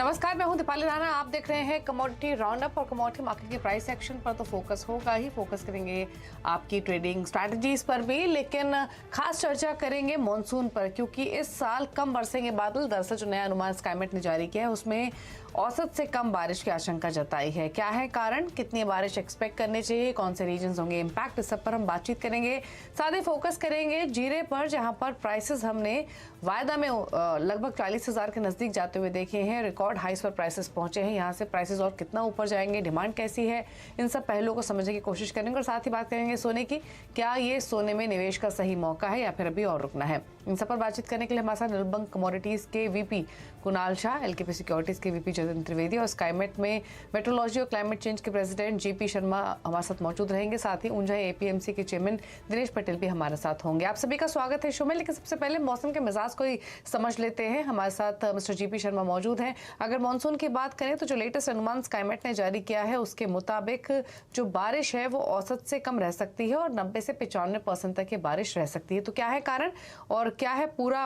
नमस्कार, मैं हूं दीपाली राणा। आप देख रहे हैं कमोडिटी राउंड अप और कमोडिटी मार्केट की प्राइस एक्शन पर तो फोकस होगा ही। फोकस करेंगे आपकी ट्रेडिंग स्ट्रैटेजीज पर भी, लेकिन खास चर्चा करेंगे मॉनसून पर, क्योंकि इस साल कम बरसेंगे बादल। दरअसल जो नया अनुमान स्काईमेट ने जारी किया है उसमें औसत से कम बारिश की आशंका जताई है। क्या है कारण, कितनी बारिश एक्सपेक्ट करनी चाहिए, कौन से रीजन होंगे इम्पैक्ट, इस सब पर हम बातचीत करेंगे। साथ ही फोकस करेंगे जीरे पर, जहां पर प्राइसेस हमने वायदा में लगभग 40,000 के नजदीक जाते हुए देखे हैं। रिकॉर्ड हाइस पर प्राइसेस पहुंचे हैं। यहाँ से प्राइसेस और कितना ऊपर जाएंगे, डिमांड कैसी है, इन सब पहलुओं को समझने की कोशिश करेंगे। और साथ ही बात करेंगे सोने की, क्या ये सोने में निवेश का सही मौका है या फिर अभी और रुकना है। इन सब पर बातचीत करने के लिए हमारे साथ निर्बंग कमोडिटीज के VP Kunal Shah, LKP securities के वीपी जतिन त्रिवेदी और स्काईमेट में मेट्रोलॉजी और क्लाइमेट चेंज के प्रेसिडेंट जेपी शर्मा हमारे साथ मौजूद रहेंगे। साथ ही ऊंझा एपीएमसी के चेयरमैन दिनेश पटेल भी हमारे साथ होंगे। आप सभी का स्वागत है शो में। लेकिन सबसे पहले मौसम के मिजाज को ही समझ लेते हैं। हमारे साथ मिस्टर जेपी शर्मा मौजूद हैं। अगर मानसून की बात करें तो जो लेटेस्ट अनुमान स्काईमेट ने जारी किया है उसके मुताबिक जो बारिश है वो औसत से कम रह सकती है और 90 से 95% तक की बारिश रह सकती है। तो क्या है कारण और क्या है पूरा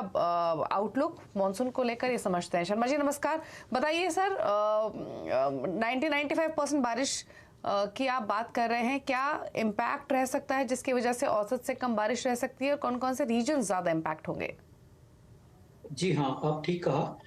आउटलुक मानसून को लेकर, ये समझते हैं। शर्मा जी नमस्कार। बताइए सर, 90-95% बारिश की आप बात कर रहे हैं, क्या इम्पैक्ट रह सकता है जिसकी वजह से औसत से कम बारिश रह सकती है और कौन कौन से रीजन ज्यादा इम्पैक्ट होंगे? जी हाँ, आप ठीक कहा।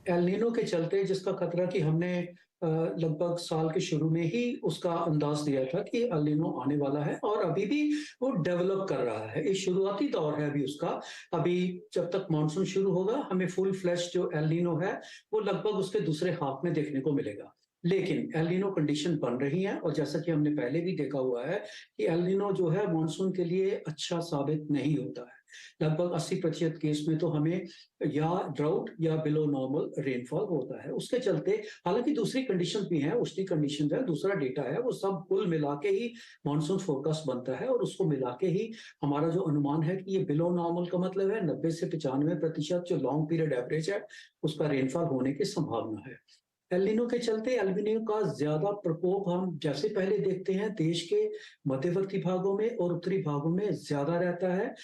एल नीनो के चलते जिसका खतरा कि हमने लगभग साल के शुरू में ही उसका अंदाज दिया था कि एल नीनो आने वाला है और अभी भी वो डेवलप कर रहा है। ये शुरुआती दौर है अभी उसका। अभी जब तक मानसून शुरू होगा हमें फुल फ्लैश जो एल नीनो है वो लगभग उसके दूसरे हाफ में देखने को मिलेगा। लेकिन एल नीनो कंडीशन बन रही है और जैसा कि हमने पहले भी देखा हुआ है कि एल नीनो जो है मानसून के लिए अच्छा साबित नहीं होता है। लगभग 80% केस में तो हमें या ड्राउट या बिलो नॉर्मल रेनफॉल होता है। उसके चलते हालांकि दूसरी कंडीशन भी है, उसकी कंडीशन है, दूसरा डेटा है, वो सब कुल मिला के ही मानसून फोरकास्ट बनता है और उसको मिला के ही हमारा जो अनुमान है कि ये बिलो नॉर्मल का मतलब है 90 से 95% जो लॉन्ग पीरियड एवरेज है उसका रेनफॉल होने की संभावना है। एल नीनो के चलते एल नीनो का ज्यादा प्रकोप हम जैसे पहले देखते हैं देश के मध्यवर्ती भागों में और उत्तरी भागों में ज्यादा रहता है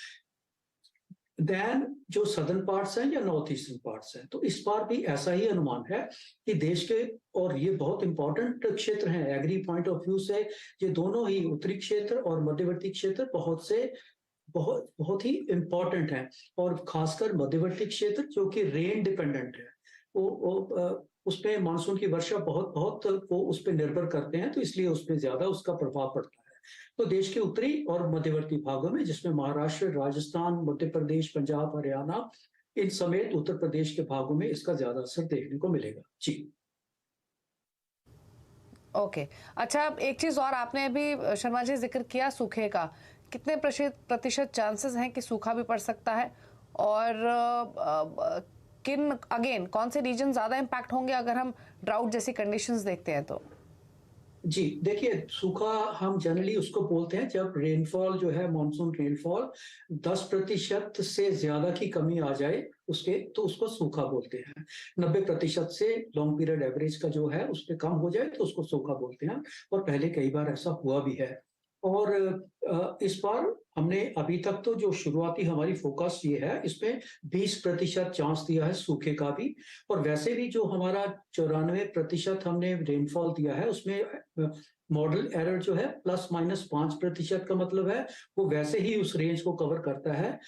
देन जो सदर्न पार्ट्स हैं या नॉर्थ ईस्टर्न पार्ट्स हैं। तो इस बार भी ऐसा ही अनुमान है कि देश के, और ये बहुत इंपॉर्टेंट क्षेत्र हैं एग्री पॉइंट ऑफ व्यू से, ये दोनों ही उत्तरी क्षेत्र और मध्यवर्ती क्षेत्र बहुत बहुत ही इंपॉर्टेंट हैं। और खासकर मध्यवर्ती क्षेत्र जो कि रेन डिपेंडेंट है, उस पे मानसून की वर्षा बहुत बहुत वो उस पर निर्भर करते हैं, तो इसलिए उसमें ज्यादा उसका प्रभाव पड़ता है। तो देश के उत्तरी और मध्यवर्ती भागों में जिसमें महाराष्ट्र, राजस्थान, मध्य प्रदेश, पंजाब, हरियाणा इन समेत उत्तर प्रदेश के भागों में इसका ज्यादा असर देखने को मिलेगा। जी ओके अच्छा, एक चीज और आपने अभी शर्मा जी जिक्र किया सूखे का, कितने प्रतिशत चांसेस हैं कि सूखा भी पड़ सकता है और कौन से रीजन ज्यादा इम्पैक्ट होंगे अगर हम ड्राउट जैसी कंडीशंस देखते हैं तो? जी देखिए, सूखा हम जनरली उसको बोलते हैं जब रेनफॉल जो है मानसून रेनफॉल 10% से ज्यादा की कमी आ जाए उसके, तो उसको सूखा बोलते हैं। 90% से लॉन्ग पीरियड एवरेज का जो है उस पर कम हो जाए तो उसको सूखा बोलते हैं। और पहले कई बार ऐसा हुआ भी है। और इस बार हमने अभी तक तो जो शुरुआती हमारी फोकस ये है, इसमें 20% चांस दिया है सूखे का भी। और वैसे भी जो हमारा 94% हमने रेनफॉल दिया है उसमें मॉडल एरर जो है ±5% का मतलब है वो वैसे ही उस रेंज को कवर करता है।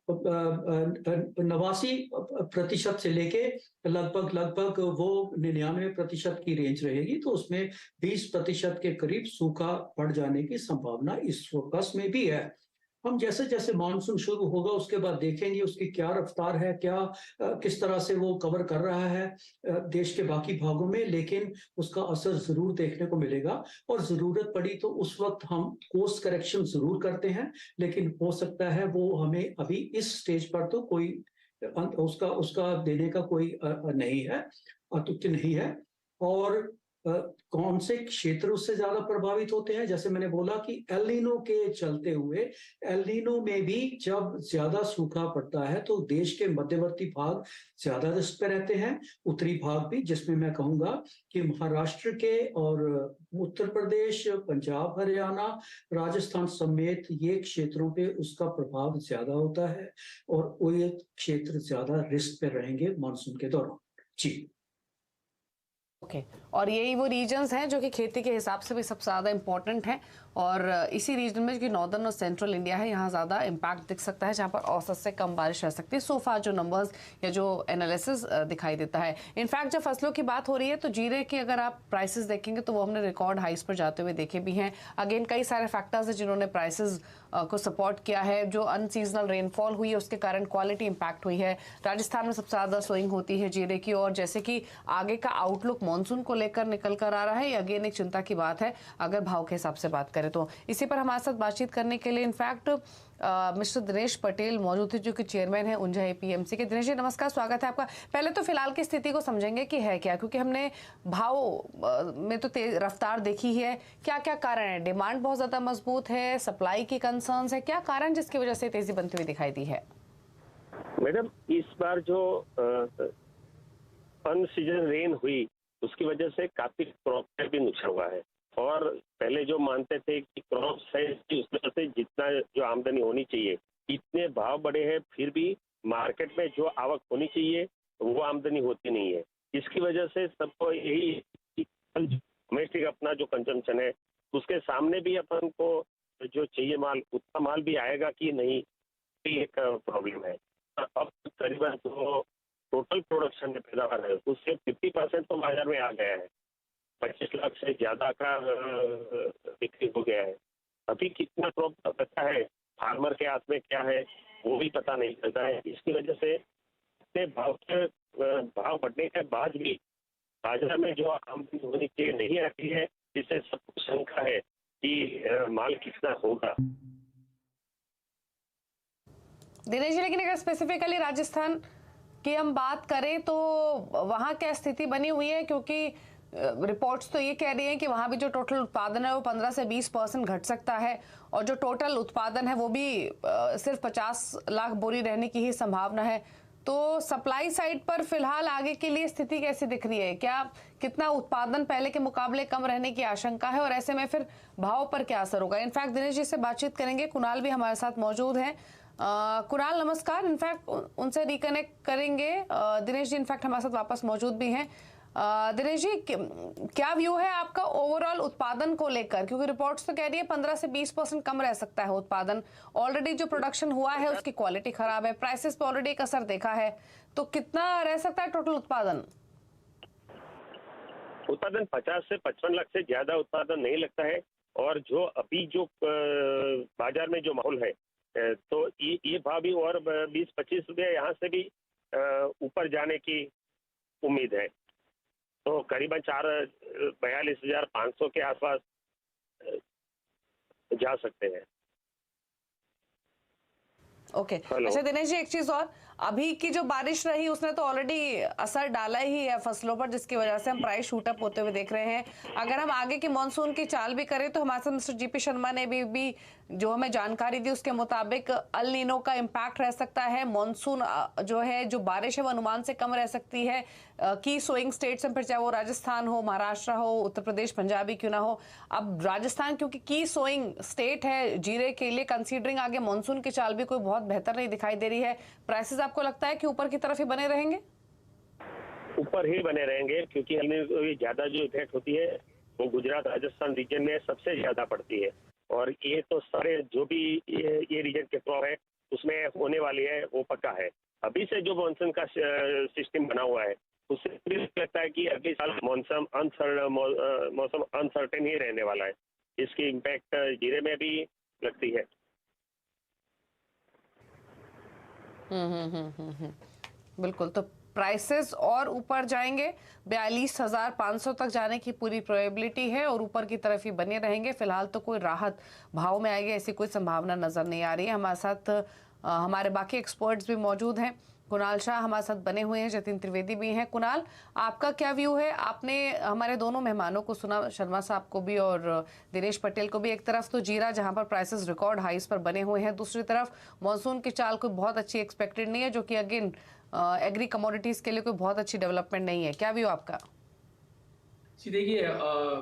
89% से लेके लगभग लगभग वो 99% की रेंज रहेगी। तो उसमें 20% के करीब सूखा पड़ जाने की संभावना इस फोकस में भी है। हम जैसे जैसे मानसून शुरू होगा उसके बाद देखेंगे उसकी क्या रफ्तार है, किस तरह से वो कवर कर रहा है देश के बाकी भागों में, लेकिन उसका असर जरूर देखने को मिलेगा। और जरूरत पड़ी तो उस वक्त हम कोर्स करेक्शन जरूर करते हैं, लेकिन हो सकता है वो हमें अभी इस स्टेज पर तो कोई उसका उसका देने का कोई नहीं है, अतुक्य नहीं है। और कौन से क्षेत्र उससे ज्यादा प्रभावित होते हैं, जैसे मैंने बोला कि एल नीनो के चलते हुए एल नीनो में भी जब ज्यादा सूखा पड़ता है तो देश के मध्यवर्ती भाग ज्यादा रिस्क पे रहते हैं, उत्तरी भाग भी, जिसमें मैं कहूंगा कि महाराष्ट्र के और उत्तर प्रदेश, पंजाब, हरियाणा, राजस्थान समेत ये क्षेत्रों पे उसका प्रभाव ज्यादा होता है और वो ये क्षेत्र ज्यादा रिस्क पे रहेंगे मानसून के दौरान। जी। ओके और यही वो रीजन्स हैं जो कि खेती के हिसाब से भी सबसे ज़्यादा इम्पोर्टेंट हैं और इसी रीजन में जो नॉर्दर्न और सेंट्रल इंडिया है यहाँ ज़्यादा इम्पैक्ट दिख सकता है जहाँ पर औसत से कम बारिश रह सकती है सोफा जो नंबर्स या जो एनालिसिस दिखाई देता है। इनफैक्ट जब फसलों की बात हो रही है तो जीरे के अगर आप प्राइसेस देखेंगे तो वो हमने रिकॉर्ड हाइस पर जाते हुए देखे भी हैं। अगेन कई सारे फैक्टर्स हैं जिन्होंने प्राइसेस को सपोर्ट किया है। जो अनसीजनल रेनफॉल हुई है उसके कारण क्वालिटी इंपैक्ट हुई है। राजस्थान में सबसे ज़्यादा सोइंग होती है जीरे की और जैसे कि आगे का आउटलुक मानसून को लेकर निकल कर आ रहा है, ये अगेन एक चिंता की बात है अगर भाव के हिसाब से बात करें तो। इसी पर हमारे साथ बातचीत करने के लिए इनफैक्ट मिस्टर दिनेश पटेल मौजूद थे जो कि चेयरमैन है ऊंझा एपीएमसी के। दिनेश जी नमस्कार, स्वागत है आपका। पहले तो फिलहाल की स्थिति को समझेंगे कि है क्या, क्योंकि हमने भाव में तो तेज रफ्तार देखी है। क्या क्या कारण है? डिमांड बहुत ज्यादा मजबूत है, सप्लाई की कंसर्न्स है, क्या कारण जिसकी वजह से तेजी बनती हुई दिखाई दी है? मैडम इस बार जो अनसीजन रेन हुई उसकी वजह से काफी क्रॉप में भी नुकसान हुआ है और पहले जो मानते थे कि क्रॉप है उसमें से जितना जो आमदनी होनी चाहिए इतने भाव बढ़े हैं फिर भी मार्केट में जो आवक होनी चाहिए वो आमदनी होती नहीं है। इसकी वजह से सबको यही डोमेस्टिक अपना जो कंजम्पशन है उसके सामने भी अपन को जो चाहिए माल उतना माल भी आएगा कि नहीं, ये एक प्रॉब्लम है। अब करीबन जो टोटल प्रोडक्शन में पैदावार है उससे 50% तो बाजार में आ गया है। 25 लाख से ज्यादा का बिक्री हो गया है। अभी कितना क्रॉप बचा है फार्मर के हाथ में क्या है वो भी पता नहीं चलता है। इसकी वजह से भाव बढ़ने के बाद भी बाजार में जो आमदनी होनी चाहिए नहीं आती है, जिससे सबको शंका है कि माल कितना होगा। दिनेश जी लेकिन अगर स्पेसिफिकली राजस्थान की हम बात करें तो वहाँ क्या स्थिति बनी हुई है? क्योंकि रिपोर्ट्स तो ये कह रही हैं कि वहाँ भी जो टोटल उत्पादन है वो 15 से 20% घट सकता है और जो टोटल उत्पादन है वो भी सिर्फ 50 लाख बोरी रहने की ही संभावना है। तो सप्लाई साइड पर फिलहाल आगे के लिए स्थिति कैसी दिख रही है? क्या कितना उत्पादन पहले के मुकाबले कम रहने की आशंका है और ऐसे में फिर भाव पर क्या असर होगा? इनफैक्ट दिनेश जी से बातचीत करेंगे, कुणाल भी हमारे साथ मौजूद हैं। कुणाल नमस्कार, इनफैक्ट उनसे रिकनेक्ट करेंगे। दिनेश जी इनफैक्ट हमारे साथ वापस मौजूद भी हैं। दिनेश जी क्या व्यू है आपका ओवरऑल उत्पादन को लेकर? क्योंकि रिपोर्ट्स तो कह रही है 15 से 20% कम रह सकता है उत्पादन। ऑलरेडी जो प्रोडक्शन हुआ है उसकी क्वालिटी खराब है, प्राइसेस पे ऑलरेडी एक असर देखा है, तो कितना रह सकता है टोटल उत्पादन? 50 से 55 लाख से ज्यादा उत्पादन नहीं लगता है और जो अभी जो बाजार में जो माहौल है तो ये भाव भी और 20-25 रुपये यहाँ से भी ऊपर जाने की उम्मीद है। तो करीबन 42,500 के आसपास जा सकते हैं। ओके अच्छा दिनेश जी एक चीज और, अभी की जो बारिश रही उसने तो ऑलरेडी असर डाला ही है फसलों पर, जिसकी वजह से हम प्राइस शूट अप होते हुए देख रहे हैं। अगर हम आगे की मानसून की चाल भी करें तो हमारे साथ मिस्टर जीपी शर्मा ने भी जो हमें जानकारी दी उसके मुताबिक अल नीनो का इम्पैक्ट रह सकता है। मानसून जो है जो बारिश है वो अनुमान से कम रह सकती है। की सोइंग स्टेट्स में फिर चाहे वो राजस्थान हो, महाराष्ट्र हो, उत्तर प्रदेश, पंजाबी क्यों ना हो। अब राजस्थान क्योंकि की सोइंग स्टेट है जीरे के लिए, कंसीडरिंग आगे मानसून की चाल भी कोई बहुत बेहतर नहीं दिखाई दे रही है। प्राइसेस आपको लगता है कि ऊपर की तरफ ही बने रहेंगे? ऊपर ही बने रहेंगे क्योंकि हमें ज्यादा जो इफेक्ट होती है वो गुजरात राजस्थान रीजन में सबसे ज्यादा पड़ती है और ये तो सारे जो भी ये रीजन के क्रॉप है उसमें होने वाली है वो पक्का है। अभी से जो मॉनसून का सिस्टम बना हुआ है उससे भी लगता है कि अगले साल मौसम अनसर्टेन ही रहने वाला है। इसकी इम्पैक्ट जीरे में भी लगती है। बिल्कुल, तो प्राइसेस और ऊपर जाएंगे, 42,500 तक जाने की पूरी प्रोबेबिलिटी है और ऊपर की तरफ ही बने रहेंगे। फिलहाल तो कोई राहत भाव में आएगी ऐसी कोई संभावना नजर नहीं आ रही है। हमारे साथ हमारे बाकी एक्सपर्ट्स भी मौजूद हैं। कुणाल शाह हमारे साथ बने हुए हैं, जतिन त्रिवेदी भी हैं। कुणाल आपका क्या व्यू है? आपने हमारे दोनों मेहमानों को सुना, शर्मा साहब को भी और दिनेश पटेल को भी। एक तरफ तो जीरा जहां पर प्राइसेस रिकॉर्ड हाइस पर बने हुए हैं, दूसरी तरफ मानसून की चाल कोई बहुत अच्छी एक्सपेक्टेड नहीं है, जो कि अगेन एग्री कमोडिटीज के लिए कोई बहुत अच्छी डेवलपमेंट नहीं है। क्या व्यू आपका? जी देखिए,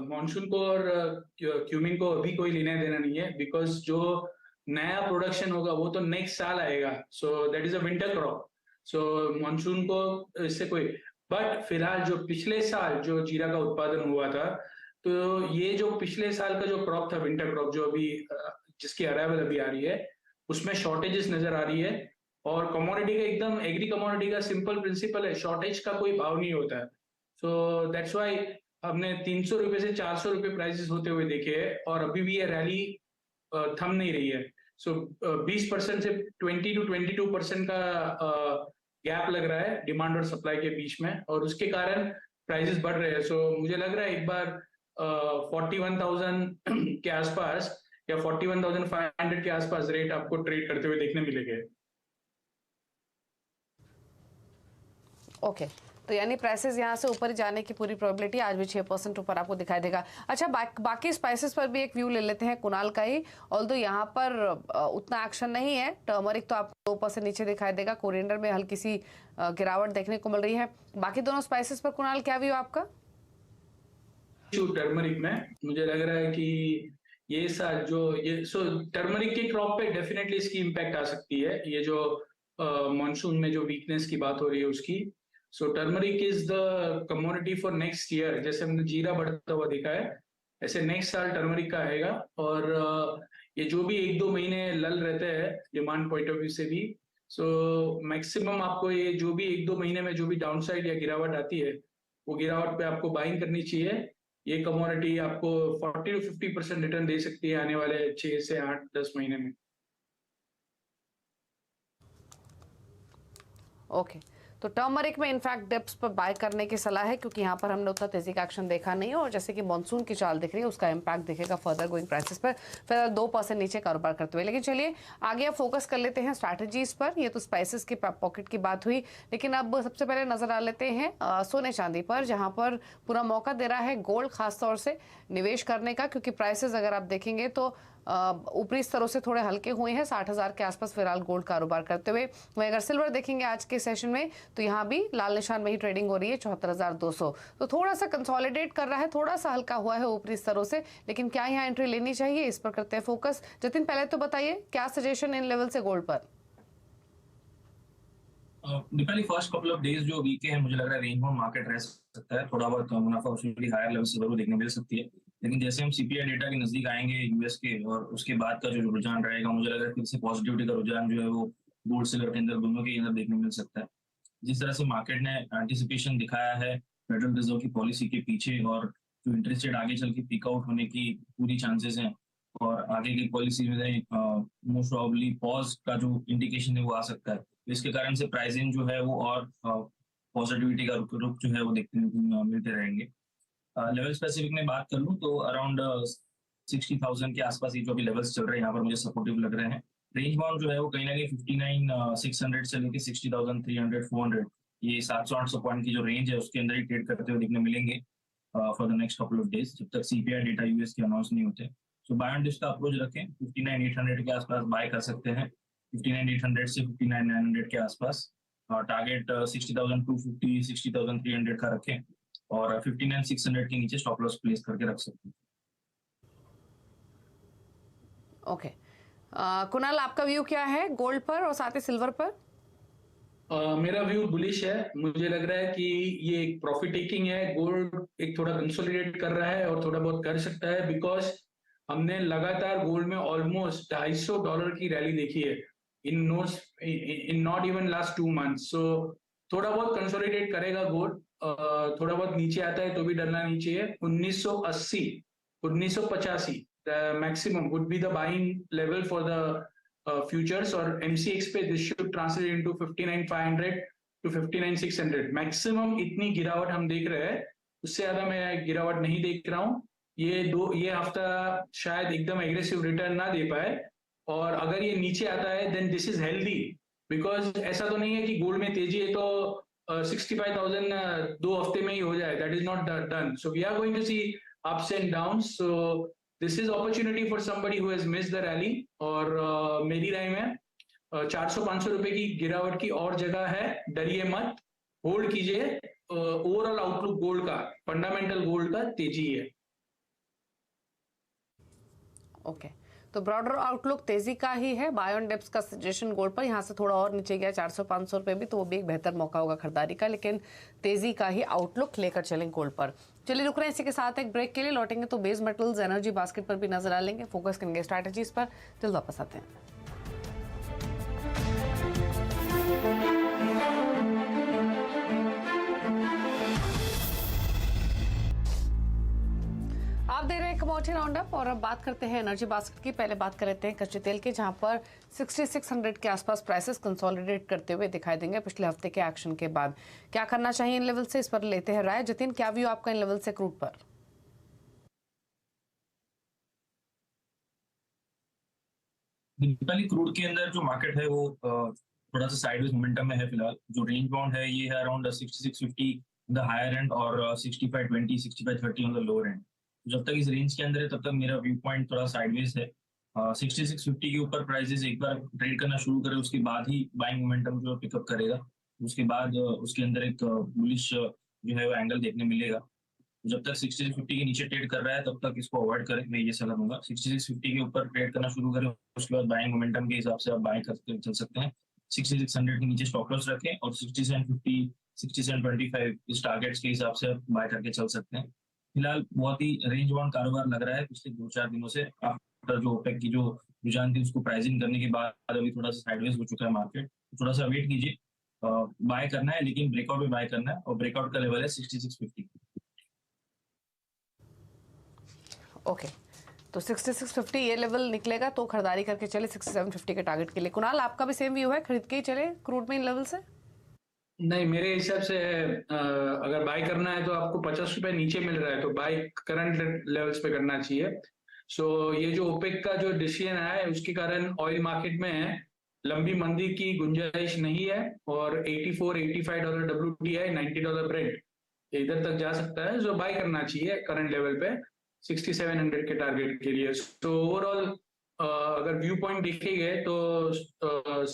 मानसून को और क्यूमिन को अभी कोई लेना देना नहीं है, बिकॉज जो नया प्रोडक्शन होगा वो तो नेक्स्ट साल आएगा। So that is a winter crop. So monsoon को इससे कोई बट फिलहाल जो पिछले साल जो जीरा का उत्पादन हुआ था, तो ये जो पिछले साल का जो क्रॉप था, विंटर क्रॉप, जो अभी जिसकी अराइवल अभी आ रही है, उसमें शॉर्टेजेस नजर आ रही है। और कमोडिटी का एकदम एग्री कमोडिटी का सिंपल प्रिंसिपल है, शॉर्टेज का कोई भाव नहीं होता है। सो दैट्स वाई हमने 300 रुपए से 400 रुपए प्राइसेस होते हुए देखे हैं, और अभी भी ये रैली थम नहीं रही है। सो 20% से 20 to 22% का गैप लग रहा है डिमांड और सप्लाई के बीच में, और उसके कारण प्राइसेस बढ़ रहे हैं। सो मुझे लग रहा है एक बार 41,000 के आसपास या 41,500 के आसपास रेट आपको ट्रेड करते हुए देखने मिलेंगे। ओके, तो यानी प्राइसेस यहाँ से ऊपर जाने की पूरी प्रोबेबिलिटी आज भी 6% ऊपर आपको दिखाई देगा। अच्छा, बाकी स्पाइसेस पर भी एक व्यू ले लेते हैं कुणाल का ही। ऑल्दो यहाँ पर उतना एक्शन नहीं है। टर्मरिक तो आपको 2% नीचे दिखाई देगा, कोरिएंडर में हल्की सी गिरावट देखने को मिल रही है। बाकी दोनों स्पाइसेस पर कुणाल क्या व्यू आपका? टर्मरिक में मुझे लग रहा है कि ये साल जो ये टर्मरिक के क्रॉप पे डेफिनेटली इसकी इम्पैक्ट आ सकती है। ये जो मॉनसून में जो वीकनेस की बात हो रही है उसकी। So turmeric is the commodity for next year. जैसे हमने जीरा बढ़ता हुआ देखा है, ऐसे नेक्स्ट साल टर्मरिक का आएगा। और ये जो भी 1-2 महीने लल रहते हैं डिमांड पॉइंट ऑफ व्यू से भी, सो मैक्सिमम आपको ये जो भी 1-2 महीने में जो भी डाउनसाइड या गिरावट आती है, वो गिरावट पे आपको बाइंग करनी चाहिए। ये कमोडिटी आपको 40 to 50% रिटर्न दे सकती है आने वाले 6 से 8-10 महीने में। ओके, तो टर्मरिक में इनफैक्ट डिप्स पर बाय करने की सलाह है, क्योंकि यहाँ पर हमने उतना तेजी का एक्शन देखा नहीं है, और जैसे कि मॉनसून की चाल दिख रही है उसका इम्पैक्ट दिखेगा फर्दर गोइंग प्राइसेस पर, फिर 2% नीचे कारोबार करते हुए। लेकिन चलिए आगे अब फोकस कर लेते हैं स्ट्रैटेजीज पर। ये तो स्पाइसेस के पॉकेट की बात हुई, लेकिन अब सबसे पहले नजर डाल लेते हैं सोने चांदी पर, जहाँ पर पूरा मौका दे रहा है गोल्ड खासतौर से निवेश करने का, क्योंकि प्राइसेस अगर आप देखेंगे तो ऊपरी स्तरों से थोड़े हल्के हुए हैं। 60,000 के आसपास फिलहाल गोल्ड कारोबार करते हुए। वहीं अगर सिल्वर देखेंगे आज के सेशन में, तो यहाँ भी लाल निशान में ही ट्रेडिंग हो रही है 74,200। तो थोड़ा सा कंसोलिडेट कर रहा है, थोड़ा सा हल्का हुआ है ऊपरी स्तरों से, लेकिन क्या यहाँ एंट्री लेनी चाहिए, इस पर करते हैं फोकस। जतिन, पहले तो बताइए क्या सजेशन इन लेवल से गोल्ड पर? Deepali, first couple of days जो वीक है, मुझे लग रहा है रेंज बाउंड मार्केट रह सकता है। थोड़ा बहुत मुनाफा वसूली हायर लेवल से जरूर देखने मिल सकती है, लेकिन जैसे हम सीपीआई डेटा के नजदीक आएंगे यूएस के, और उसके बाद का जो रुझान रहेगा, मुझे लग रहा है फिर से पॉजिटिविटी का रुझान जो है वो गोल्ड सिल्वर के अंदर दोनों के अंदर देखने मिल सकता है। जिस तरह से मार्केट ने एंटिसिपेशन दिखाया है फेडरल रिजर्व की पॉलिसी के पीछे, और जो इंटरेस्ट रेट आगे चल के पीक आउट होने की पूरी चांसेस हैं, और आगे की पॉलिसी में मोस्ट प्रोबेबली पॉज का जो इंडिकेशन है वो आ सकता है। इसके कारण से प्राइसिंग जो है वो और पॉजिटिविटी का रुख जो है वो देखते मिलते रहेंगे। लेवल स्पेसिफिक में बात कर लूँ तो अराउंड 60,000 के आसपास ये जो भी लेवल्स चल रहे हैं यहाँ पर मुझे सपोर्टिव लग रहे हैं। रेंज बाउंड जो है वो कहीं ना कहीं 59,600 से लेकर 60,300-400, ये 700-800 पॉइंट की जो रेंज है उसके अंदर ही ट्रेड करते हुए देखने मिलेंगे for the next couple of days, जब तक सीपीआई डेटा यूएस के अनाउंस नहीं होते। सो बाय ऑन डिप्स का अप्रोच रखें, 59,800 के आसपास बाय कर सकते हैं, 59,800 से 59,900 के आसपास। टारगेट 60,250, 60,300 का रखें, और 59,600 के नीचे स्टॉप लॉस प्लेस करके रख सकते हैं। ओके, कुणाल, आपका व्यू क्या है गोल्ड पर और साथ ही सिल्वर पर? मेरा व्यू बुलिश है। मुझे लग रहा है कि ये एक प्रॉफिट टेकिंग है। गोल्ड एक थोड़ा कंसोलिडेट कर रहा है और थोड़ा बहुत कर सकता है, बिकॉज हमने लगातार गोल्ड में ऑलमोस्ट $250 की रैली देखी है in not even last 2 months। सो थोड़ा बहुत कंसोलिडेट करेगा गोल्ड। थोड़ा बहुत नीचे आता है तो भी डरना नहीं चाहिए। 1980, 1985 maximum would be the buying level for the futures, और एमसीएक्स पे this should translate into 59,500 to 59,600 maximum. इतनी गिरावट हम देख रहे हैं, उससे ज्यादा मैं गिरावट नहीं देख रहा हूँ। ये हफ्ता शायद एकदम एग्रेसिव रिटर्न ना दे पाए, और अगर ये नीचे आता है then this is healthy, because ऐसा तो नहीं है कि गोल्ड में तेजी है तो 65,000 2 हफ्ते में ही हो जाए। That is not done. So we are going to see ups and downs. So this is opportunity for somebody who has missed the rally. और मेरी राय में 400-500 रुपए की गिरावट की और जगह है, डरिए मत, होल्ड कीजिए। ओवरऑल आउटलुक गोल्ड का, फंडामेंटल गोल्ड का तेजी है। ओके, तो ब्रॉडर आउटलुक तेजी का ही है। बाय ऑन डिप्स का सजेशन गोल्ड पर यहाँ से थोड़ा और नीचे गया 400-500 रुपए भी, तो वो भी एक बेहतर मौका होगा खरीदारी का, लेकिन तेजी का ही आउटलुक लेकर चलें गोल्ड पर। चलिए रुक रहे हैं इसी के साथ एक ब्रेक के लिए, लौटेंगे तो बेस मेटल्स एनर्जी बास्केट पर भी नजर आ लेंगे, फोकस करेंगे स्ट्रैटेजीज पर। जल्द वापस आते हैं। आप दे रहे हैं कमोडिटी राउंड अप और अब बात करते हैं एनर्जी बास्केट की। पहले बात कर लेते हैं कच्चे तेल की, जहां पर 6600 के आसपास प्राइसेस कंसोलिडेट करते हुए दिखाई देंगे पिछले हफ्ते के एक्शन के बाद। क्या करना चाहिए इन लेवल से, इस पर लेते हैं राय। जतिन, क्या व्यू आपका इन लेवल से क्रूड पर? दीपाली, क्रूड के अंदर जो मार्केट है वो थोड़ा सा साइडवेज मोमेंटम में है फिलहाल। जो रेंज बाउंड है ये है अराउंड 6650 द हायर एंड और 6520 6530 ऑन द लोअर एंड। जब तक इस रेंज के अंदर है तब तक मेरा व्यू पॉइंट थोड़ा साइडवेज है। 6650 के ऊपर प्राइसेस एक बार ट्रेड करना शुरू करे उसके बाद ही बाइंग मोमेंटम जो पिकअप करेगा। उसके बाद उसके अंदर एक बुलिश जो है वो एंगल देखने मिलेगा। जब तक 6650 के नीचे ट्रेड कर रहा है तब तक इसको अवॉइड करें, मैं ये सलाह दूंगा। 6650 के ऊपर ट्रेड करना शुरू करें उसके बाद बाइंग मोमेंटम के हिसाब से आप बाय करके चल सकते हैं। 6600 के नीचे स्टॉप लॉस रखें और 6750 6725 इस टारगेट्स के हिसाब से आप बाय करके चल सकते हैं। फिलहाल बहुत ही रेंज बाउंड कारोबार लग रहा है पिछले 2-4 दिनों से। आफ्टर जो ओपेक की जो रुझान थी उसको प्राइसिंग करने के बाद अभी थोड़ा सा साइडवेज हो चुका है मार्केट। थोड़ा सा वेट कीजिए, बाय करना है लेकिन ब्रेकआउट में बाय करना है और ब्रेकआउट का लेवल है 6650। ओके, तो 6650 ये लेवल निकलेगा तो खरीदारी करके चले 6750 के टारगेट के लिए। कुणाल, आपका भी सेम व्यू है, खरीद के ही चले क्रूड में इन लेवल से? नहीं, मेरे हिसाब से अगर बाय करना है तो आपको 50 रुपए नीचे मिल रहा है तो बाय करंट लेवल्स पे करना चाहिए। सो ये जो ओपेक का जो डिसीजन आया है उसके कारण ऑयल मार्केट में लंबी मंदी की गुंजाइश नहीं है और $84-85 WTI, $90 ब्रेंट इधर तक जा सकता है। जो बाय करना चाहिए करंट लेवल पे 6700 के टारगेट के लिए। तो ओवरऑल अगर व्यू पॉइंट देखेंगे तो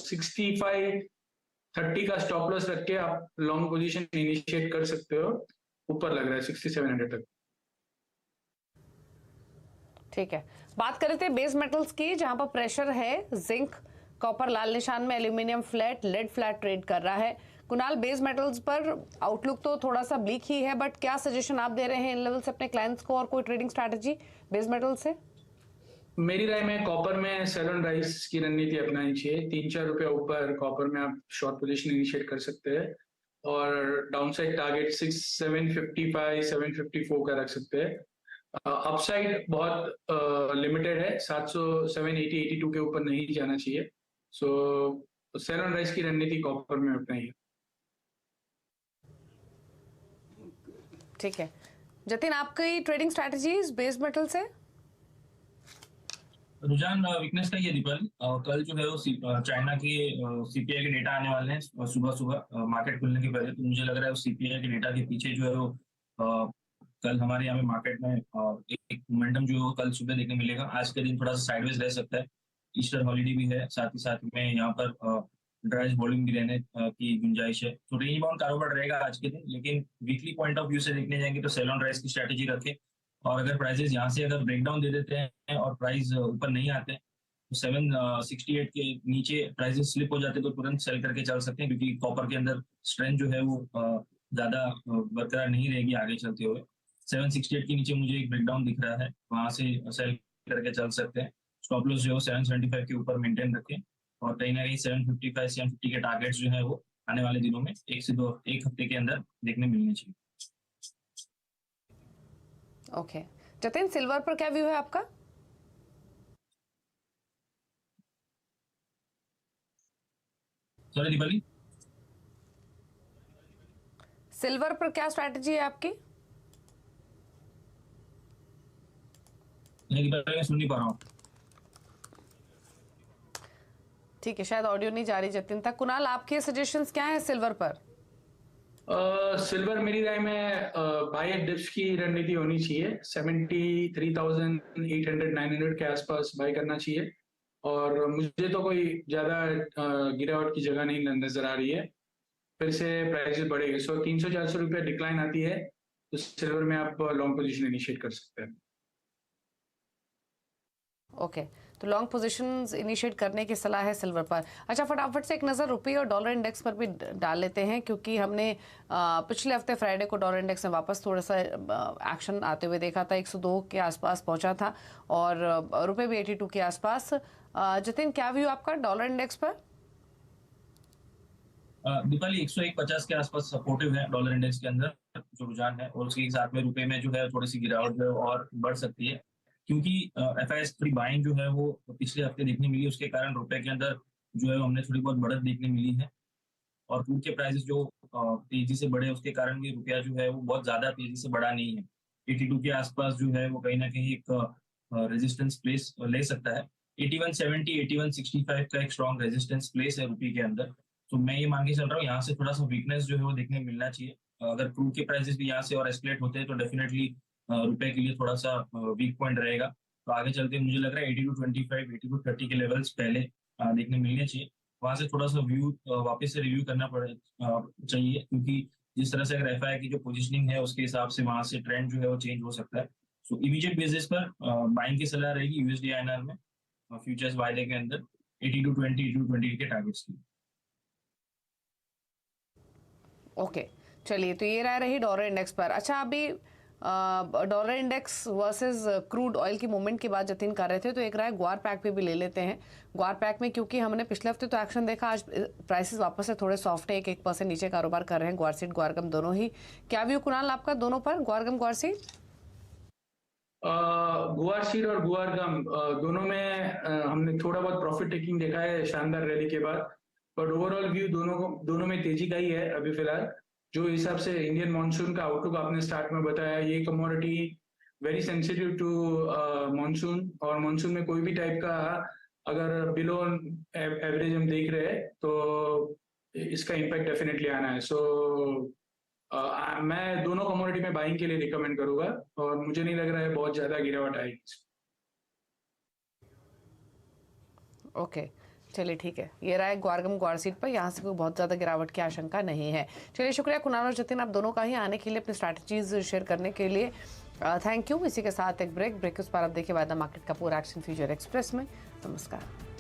6530 का स्टॉप लॉस रख के आप लॉन्ग पोजीशन इनिशिएट कर सकते हो। ऊपर लग रहा है 6700 तक। ठीक है, बात कर रहे थे बेस मेटल्स की, जहां पर प्रेशर है। जिंक, कॉपर लाल निशान में, aluminium flat, lead flat trade कर रहा है। कुणाल, बेस मेटल्स पर आउटलुक तो थोड़ा सा ब्लीक ही है, बट क्या सजेशन आप दे रहे हैं इन लेवल से अपने क्लाइंट्स को और कोई ट्रेडिंग स्ट्रैटेजी बेस मेटल से? मेरी राय में कॉपर में सेल ऑन राइज की रणनीति अपनानी चाहिए। 3-4 रुपया ऊपर कॉपर में आप शॉर्ट पोजीशन इनिशिएट कर सकते हैं और डाउनसाइड टारगेट 755 754 का रख सकते हैं। अपसाइड बहुत लिमिटेड है, 700 780 82 के ऊपर नहीं जाना चाहिए। सो सेल ऑन राइज की रणनीति कॉपर में अपनाइए। ठीक है, जतिन, आपकी ट्रेडिंग स्ट्रैटेजीज बेस मेटल से? रुझान वीकनेस का ये दीपाली, कल जो है वो चाइना के सीपीआई के डेटा आने वाले हैं सुबह सुबह मार्केट खुलने के पहले। तो मुझे लग रहा है उस सीपीआई के डेटा के पीछे जो है वो कल हमारे यहाँ पे मार्केट में एक मोमेंटम जो है वो कल सुबह देखने मिलेगा। आज के दिन थोड़ा सा साइडवेज रह सकता है, ईस्टर हॉलीडे भी है, साथ ही साथ में यहाँ पर ड्राइज वॉल्यूम भी रहने की गुंजाइश है। तो रेंज बाउंड कारोबार रहेगा आज के दिन, लेकिन वीकली पॉइंट ऑफ व्यू से देखने जाएंगे तो सेल ऑन राइज की स्ट्रैटेजी रखें और अगर प्राइसेस यहाँ से अगर ब्रेकडाउन दे देते हैं और प्राइस ऊपर नहीं आते तो 768 के नीचे प्राइसेस स्लिप हो जाते हैं तो तुरंत सेल करके चल सकते हैं, क्योंकि कॉपर के अंदर स्ट्रेंथ जो है वो ज्यादा बरकरार नहीं रहेगी आगे चलते हुए। 768 के नीचे मुझे एक ब्रेकडाउन दिख रहा है, वहां से सेल करके चल सकते हैं। स्टॉप लॉस जो है 775 के ऊपर मेंटेन रखें और कहीं ना कहीं 755 750 के टारगेट्स जो है वो आने वाले दिनों में एक हफ्ते के अंदर देखने मिलने चाहिए। ओके, जतिन, सिल्वर पर क्या व्यू है आपका? सॉरी दीपाली, सिल्वर पर क्या स्ट्रैटेजी है आपकी? नहीं दीपाली, मैं सुन नहीं पा रहा हूँ। ठीक है, शायद ऑडियो नहीं जा रही जतिन तक। कुणाल, आपके सजेशंस क्या हैं सिल्वर पर? सिल्वर मेरी राय में बाय एट डिप्स की रणनीति होनी चाहिए। 73,800-900 के आसपास बाय करना चाहिए और मुझे तो कोई ज्यादा गिरावट की जगह नहीं नजर आ रही है। फिर से प्राइसेस बढ़ेगी, सो 300-400 रुपया डिक्लाइन आती है तो सिल्वर में आप लॉन्ग पोजीशन इनिशिएट कर सकते हैं। ओके, तो लॉन्ग पोजीशंस इनिशिएट करने की सलाह है सिल्वर पर। अच्छा, फटाफट से एक नज़र रुपये और डॉलर इंडेक्स पर भी डाल लेते हैं, क्योंकि हमने पिछले हफ्ते फ्राइडे को डॉलर इंडेक्स में वापस थोड़ा सा एक्शन आते हुए देखा था, 102 के आसपास पहुंचा था और रुपये भी 82 के आसपास। जतिन, क्या व्यू आपका डॉलर इंडेक्स पर? दीपाली 101.50 के आसपास सपोर्टिव है डॉलर इंडेक्स के अंदर जो रुझान है, और उसके साथ में रुपए में जो है थोड़ी सी गिरावट जो है और बढ़ सकती है, क्योंकि एफआईएस फ्री बाइंग जो है वो पिछले हफ्ते देखने मिली, उसके कारण रुपए के अंदर जो है हमने थोड़ी बहुत बढ़त देखने मिली है। और क्रूड के प्राइसेस जो तेजी से बढ़े उसके कारण भी रुपया जो है वो बहुत ज्यादा तेजी से बढ़ा नहीं है। 82 के आसपास जो है वो कहीं ना कहीं एक रेजिस्टेंस प्लेस ले सकता है। 8170 8165 का एक स्ट्रॉन्ग रेजिस्टेंस प्लेस है रुपये के अंदर। तो मैं ये मान के चल रहा हूँ यहाँ से थोड़ा सा वीकनेस जो है वो देखने मिलना चाहिए। अगर क्रूड के प्राइसेस भी यहाँ से और एस्केलेट होते हैं तो डेफिनेटली रुपए के लिए थोड़ा सा वीक पॉइंट रहेगा। तो आगे चलते मुझे लग रहा है 82.25 82.30 के लेवल्स पहले देखने मिलने चाहिए। वहां से थोड़ा सा व्यू वापस से रिव्यू करना चाहिए, क्योंकि जिस तरह से अगर एफआई की जो पोजीशनिंग है उसके हिसाब से वहां से ट्रेंड जो है वो चेंज हो सकता है। सो इमीडिएट बेसिस पर बाइंग की सलाह रहेगी यूएसडी आईएनआर में फ्यूचर्स वायदे के अंदर 82.20 82.20 के टारगेट्स की। ओके, चलिए, तो ये रही डॉलर इंडेक्स पर। अच्छा, अभी dollar index versus crude oil की मूवमेंट की बात जतिन कर रहे थे, तो एक रहा है ग्वार पैक पे भी ले लेते हैं। ग्वार पैक में क्योंकि हमने पिछले हफ्ते तो एक्शन देखा, आज प्राइसेस वापस से थोड़े सॉफ्ट है, 1% नीचे कारोबार कर रहे हैं ग्वार सीड ग्वारगम दोनों ही। क्या व्यू कुणाल आपका दोनों पर, ग्वारगम ग्वार सीड? गुआर सीड और गुआरगम दोनों में हमने थोड़ा बहुत प्रॉफिट टेकिंग देखा है शानदार रैली के बाद, बट ओवरऑल व्यू दोनों में तेजी का ही है अभी फिलहाल। जो हिसाब से इंडियन मॉनसून का आउटलुक आपने स्टार्ट में बताया, ये commodity very sensitive to monsoon, और मॉनसून में कोई भी टाइप का अगर बिलो एवरेज हम देख रहे हैं तो इसका इम्पैक्ट डेफिनेटली आना है। सो मैं दोनों कमोडिटी में बाइंग के लिए रिकमेंड करूंगा, और मुझे नहीं लग रहा है बहुत ज्यादा गिरावट आएगी। ओके, चलिए, ठीक है। ये रहा है ग्वारगम ग्वार सीड पर, यहाँ से कोई बहुत ज़्यादा गिरावट की आशंका नहीं है। चलिए, शुक्रिया कुणाल और जतिन, आप दोनों का ही आने के लिए, अपनी स्ट्रैटेजीज शेयर करने के लिए थैंक यू। इसी के साथ एक ब्रेक उस पर आप देखिए वायदा मार्केट का पूरा एक्शन फ्यूचर एक्सप्रेस में। नमस्कार।